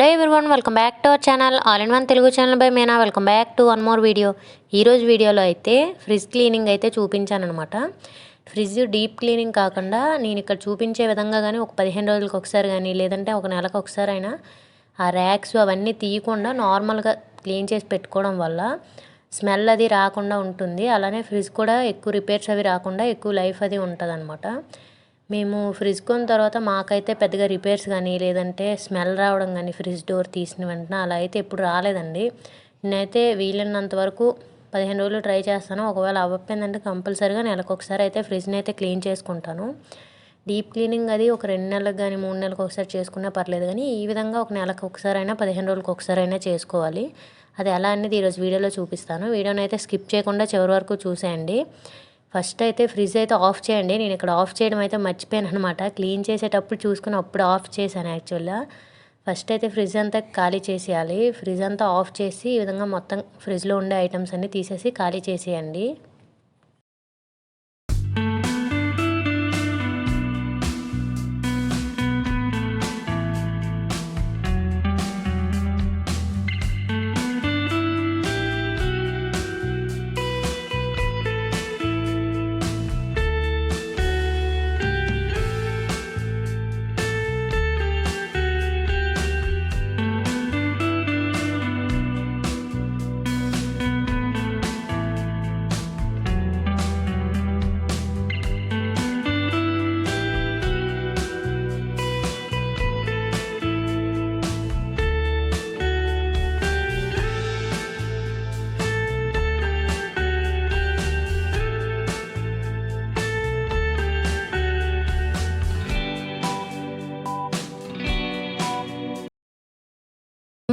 Hello everyone, welcome back to our channel all in one Telugu channel by Meena. Welcome back to one more video. ఈరోజు వీడియోలో అయితే fridge cleaning అయితే చూపించాను అనమాట. Fridge deep cleaning కాకుండా నేను ఇక్కడ చూపించే విధంగా కానీ ఒక 15 రోజులకు ఒకసారి కానీ లేదంటే ఒక నెలకు ఒకసారి అయినా ఆ ర్యాక్స్ అవన్నీ తీయకుండా నార్మల్గా క్లీన్ చేసి పెట్టుకోవడం వల్ల స్మెల్ అది రాకుండా ఉంటుంది. అలానే ఫ్రిడ్జ్ కూడా ఎక్కువ రిపేర్స్ అవి రాకుండా ఎక్కువ లైఫ్ అది ఉంటుంది. మేము ఫ్రిడ్జ్ కొన్న తర్వాత మాకైతే పెద్దగా రిపేర్స్ కానీ లేదంటే స్మెల్ రావడం కానీ ఫ్రిడ్జ్ డోర్ తీసిన వెంటనే అలా అయితే ఎప్పుడు రాలేదండి. నేనైతే వీలైనంత వరకు 15 రోజులు ట్రై చేస్తాను. ఒకవేళ అవ్వకపోయిందంటే కంపల్సరీగా నెలకు ఒకసారి అయితే ఫ్రిడ్జ్ని అయితే క్లీన్ చేసుకుంటాను. డీప్ క్లీనింగ్ అది ఒక 2 నెలలకు కానీ 3 నెలలకు ఒకసారి చేసుకున్నా పర్లేదు, కానీ ఈ విధంగా ఒక నెలకు ఒకసారి అయినా 15 రోజులకు ఒకసారి అయినా చేసుకోవాలి. అది ఎలా అనేది ఈరోజు వీడియోలో చూపిస్తాను. వీడియోని అయితే స్కిప్ చేయకుండా చివరి వరకు చూసేయండి. ఫస్ట్ అయితే ఫ్రిడ్జ్ అయితే ఆఫ్ చేయండి. నేను ఇక్కడ ఆఫ్ చేయడం అయితే మర్చిపోయాను అనమాట. క్లీన్ చేసేటప్పుడు చూసుకుని అప్పుడు ఆఫ్ చేశాను యాక్చువల్గా. ఫస్ట్ అయితే ఫ్రిడ్జ్ అంతా ఖాళీ చేసేయాలి. ఫ్రిడ్జ్ అంతా ఆఫ్ చేసి ఈ విధంగా మొత్తం ఫ్రిడ్జ్లో ఉండే ఐటమ్స్ అన్నీ తీసేసి ఖాళీ చేసేయండి.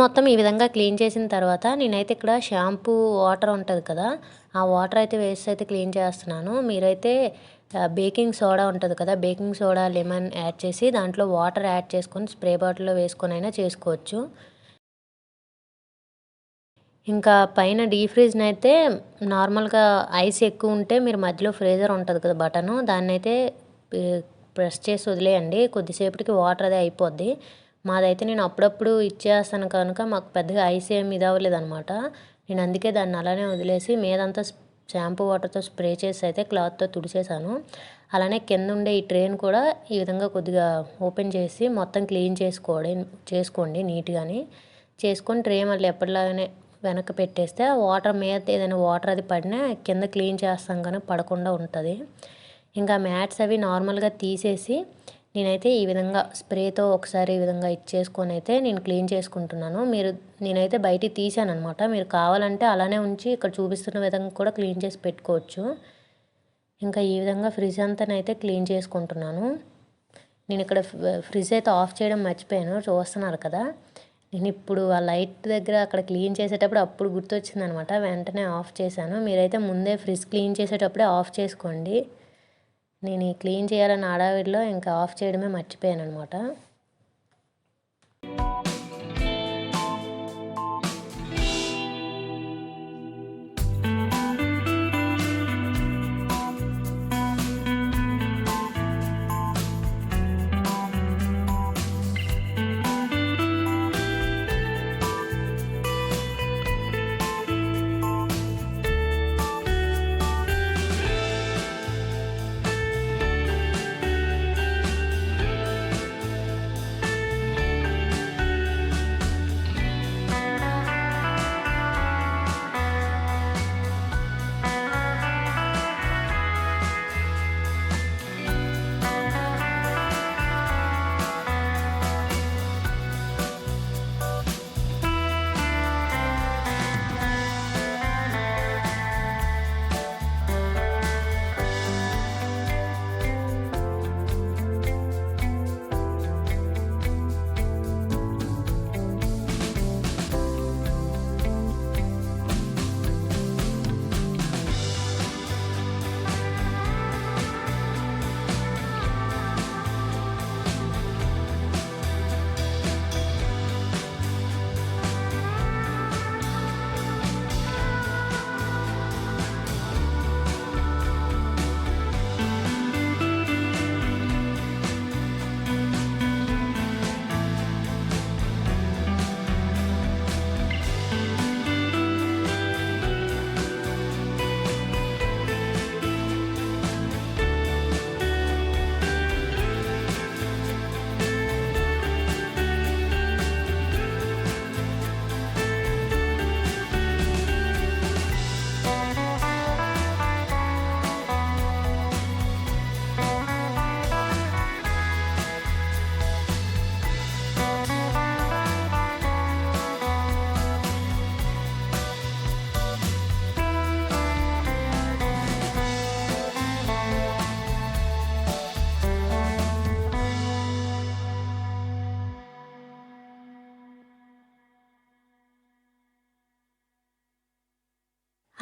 మొత్తం ఈ విధంగా క్లీన్ చేసిన తర్వాత నేనైతే ఇక్కడ షాంపూ వాటర్ ఉంటుంది కదా, ఆ వాటర్ అయితే వేసి అయితే క్లీన్ చేస్తున్నాను. మీరైతే బేకింగ్ సోడా ఉంటుంది కదా, బేకింగ్ సోడా లెమన్ యాడ్ చేసి దాంట్లో వాటర్ యాడ్ చేసుకొని స్ప్రే బాటిల్లో వేసుకొని అయినా చేసుకోవచ్చు. ఇంకా పైన డీప్ ఫ్రిడ్జ్ని అయితే నార్మల్గా ఐస్ ఎక్కువ ఉంటే మీరు మధ్యలో ఫ్రీజర్ ఉంటుంది కదా బటను, దాన్ని అయితే ప్రెస్ చేసి వదిలేయండి. కొద్దిసేపటికి వాటర్ అదే అయిపోద్ది. మాదైతే నేను అప్పుడప్పుడు ఇచ్చేస్తాను కనుక మాకు పెద్దగా ఐస్ ఏమి ఇది అవ్వలేదు అనమాట. నేను అందుకే దాన్ని అలానే వదిలేసి మీదంతా షాంపూ వాటర్తో స్ప్రే చేసి అయితే క్లాత్తో తుడిచేసాను. అలానే కింద ఉండే ఈ ట్రైన్ కూడా ఈ విధంగా కొద్దిగా ఓపెన్ చేసి మొత్తం క్లీన్ చేసుకోండి నీట్గాని చేసుకొని ట్రే మళ్ళీ ఎప్పటిలాగానే వెనక్కి పెట్టేస్తే వాటర్ మీద ఏదైనా వాటర్ అది పడినా కింద క్లీన్ చేస్తాం కానీ పడకుండా ఉంటుంది. ఇంకా మ్యాట్స్ అవి నార్మల్గా తీసేసి నేనైతే ఈ విధంగా స్ప్రేతో ఒకసారి ఈ విధంగా ఇచ్చేసుకొని అయితే నేను క్లీన్ చేసుకుంటున్నాను. నేనైతే బయటికి తీసాను అనమాట. మీరు కావాలంటే అలానే ఉంచి ఇక్కడ చూపిస్తున్న విధంగా కూడా క్లీన్ చేసి పెట్టుకోవచ్చు. ఇంకా ఈ విధంగా ఫ్రిడ్జ్ అంతానైతే క్లీన్ చేసుకుంటున్నాను. నేను ఇక్కడ ఫ్రిడ్జ్ అయితే ఆఫ్ చేయడం మర్చిపోయాను, చూస్తున్నారు కదా. నేను ఇప్పుడు ఆ లైట్ దగ్గర అక్కడ క్లీన్ చేసేటప్పుడు అప్పుడు గుర్తొచ్చింది అనమాట, వెంటనే ఆఫ్ చేశాను. మీరైతే ముందే ఫ్రిడ్జ్ క్లీన్ చేసేటప్పుడే ఆఫ్ చేసుకోండి. నేను ఈ క్లీన్ చేయాలన్న హడావిడిలో ఇంకా ఆఫ్ చేయడమే మర్చిపోయాను అనమాట.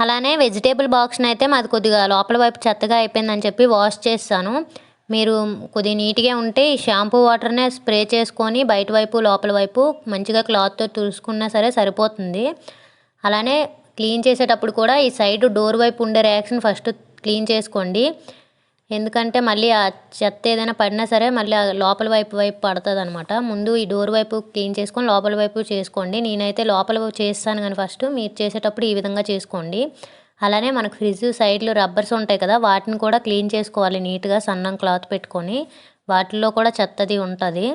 అలానే వెజిటేబుల్ బాక్స్ని అయితే మాది కొద్దిగా లోపల వైపు చెత్తగా అయిపోయిందని చెప్పి వాష్ చేస్తాను. మీరు కొద్దిగా నీట్గా ఉంటే ఈ షాంపూ వాటర్నే స్ప్రే చేసుకొని బయట వైపు లోపల వైపు మంచిగా క్లాత్తో తుడుచుకున్నా సరే సరిపోతుంది. అలానే క్లీన్ చేసేటప్పుడు కూడా ఈ సైడ్ డోర్ వైపు ఉండే ర్యాక్స్ని ఫస్ట్ క్లీన్ చేసుకోండి. ఎందుకంటే మళ్ళీ ఆ చెత్త ఏదైనా పడినా సరే మళ్ళీ లోపల వైపు పడుతుంది అనమాట. ముందు ఈ డోర్ వైపు క్లీన్ చేసుకొని లోపల వైపు చేసుకోండి. నేనైతే లోపల చేస్తాను కానీ ఫస్ట్ మీరు చేసేటప్పుడు ఈ విధంగా చేసుకోండి. అలానే మనకు ఫ్రిడ్జ్ సైడ్లో రబ్బర్స్ ఉంటాయి కదా, వాటిని కూడా క్లీన్ చేసుకోవాలి నీట్గా సన్నం క్లాత్ పెట్టుకొని. వాటిల్లో కూడా చెత్తది ఉంటుంది.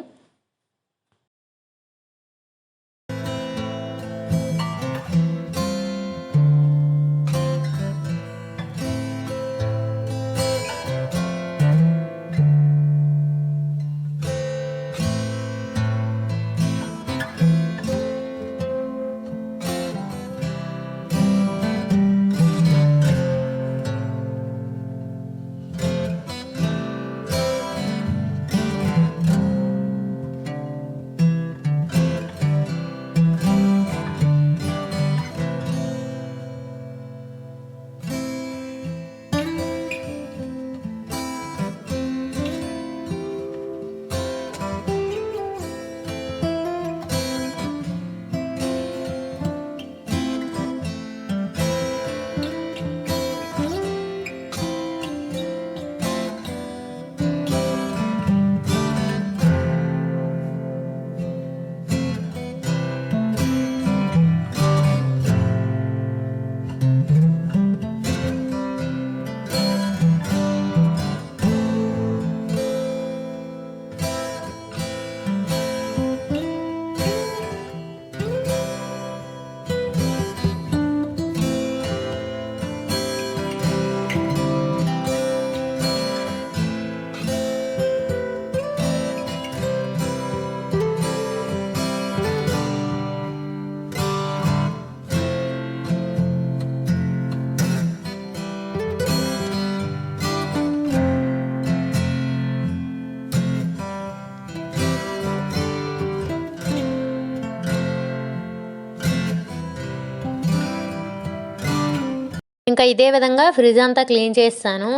ఇంకా ఇదే విధంగా ఫ్రిడ్జ్ అంతా క్లీన్ చేస్తాను,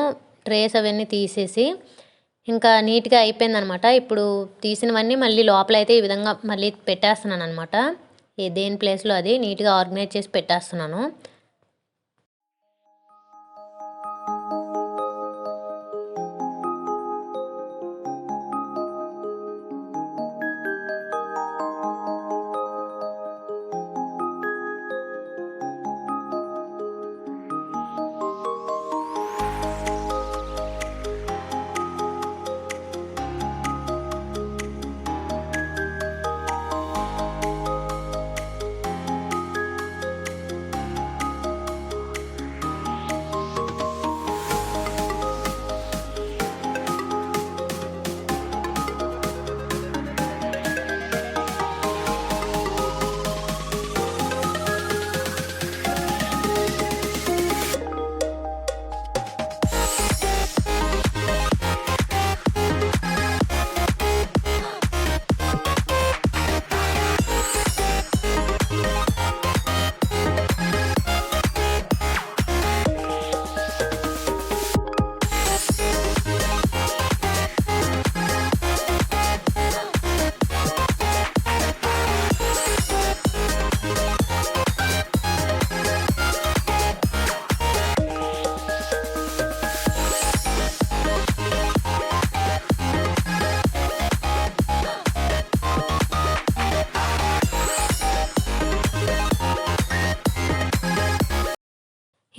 ట్రేస్ అవన్నీ తీసేసి. ఇంకా నీట్గా అయిపోయిందనమాట. ఇప్పుడు తీసినవన్నీ మళ్ళీ లోపలైతే ఈ విధంగా మళ్ళీ పెట్టేస్తున్నాను అనమాట. దేని ప్లేస్లో అది నీట్గా ఆర్గనైజ్ చేసి పెట్టేస్తున్నాను.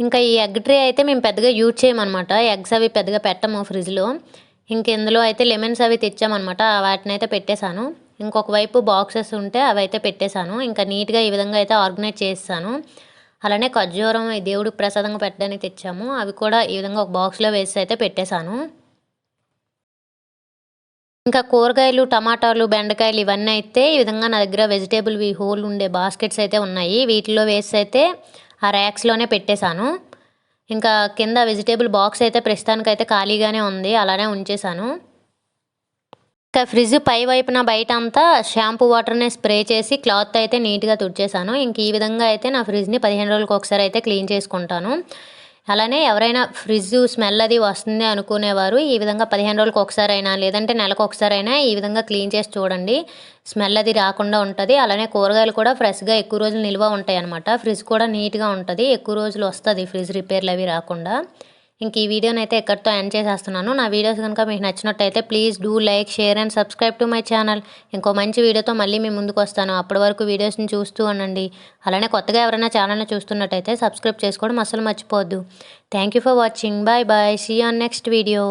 ఇంకా ఈ ఎగ్ ట్రే అయితే మేము పెద్దగా యూజ్ చేయమన్నమాట. ఎగ్స్ అవి పెద్దగా పెట్టము ఫ్రిడ్జ్లో. ఇంక ఇందులో అయితే లెమన్స్ అవి తెచ్చామన్నమాట. వాటిని అయితే పెట్టేశాను. ఇంకొక వైపు బాక్సెస్ ఉంటే అవి అయితే పెట్టేశాను. ఇంకా నీట్గా ఈ విధంగా అయితే ఆర్గనైజ్ చేస్తాను. అలానే ఖర్జూరం దేవుడికి ప్రసాదంగా పెట్టడానికి తెచ్చాము. అవి కూడా ఈ విధంగా ఒక బాక్స్లో వేసి అయితే పెట్టేశాను. ఇంకా కూరగాయలు, టమాటాలు, బెండకాయలు ఇవన్నీ అయితే ఈ విధంగా నా దగ్గర వెజిటేబుల్వి హోల్ ఉండే బాస్కెట్స్ అయితే ఉన్నాయి. వీటిలో వేసి అయితే ఆ ర్యాక్స్లోనే పెట్టేశాను. ఇంకా కింద వెజిటేబుల్ బాక్స్ అయితే ప్రస్తుతానికైతే ఖాళీగానే ఉంది, అలానే ఉంచేశాను. ఇంకా ఫ్రిడ్జ్ పై వైపున బయట అంతా షాంపూ వాటర్ని స్ప్రే చేసి క్లాత్ అయితే నీట్గా తుడిచేసాను. ఇంక ఈ విధంగా అయితే నా ఫ్రిడ్జ్ని 15 రోజులకు ఒకసారి అయితే క్లీన్ చేసుకుంటాను. అలానే ఎవరైనా ఫ్రిడ్జ్ స్మెల్ అది వస్తుంది అనుకునేవారు ఈ విధంగా 15 రోజులకు ఒకసారైనా లేదంటే నెలకు ఒకసారైనా ఈ విధంగా క్లీన్ చేసి చూడండి. స్మెల్ అది రాకుండా ఉంటుంది. అలానే కూరగాయలు కూడా ఫ్రెష్గా ఎక్కువ రోజులు నిల్వ ఉంటాయి అన్నమాట. ఫ్రిడ్జ్ కూడా నీట్గా ఉంటుంది. ఎక్కువ రోజులు వస్తుంది ఫ్రిడ్జ్ రిపేర్లు అవి రాకుండా. ఇంక ఈ వీడియోని అయితే ఎక్కడితో ఎండ్ చేసేస్తున్నాను. నా వీడియోస్ కనుక మీకు నచ్చినట్టయితే please do like, share and subscribe to my channel. ఇంకో మంచి వీడియోతో మళ్ళీ మీ ముందుకు వస్తాను. అప్పటి వరకు వీడియోస్ని చూస్తూ ఉండండి. అలానే కొత్తగా ఎవరైనా ఛానల్ని చూస్తున్నట్టయితే సబ్స్క్రైబ్ చేసుకోవడం అస్సలు మర్చిపోవద్దు. Thank you for watching. Bye bye. See you on next video.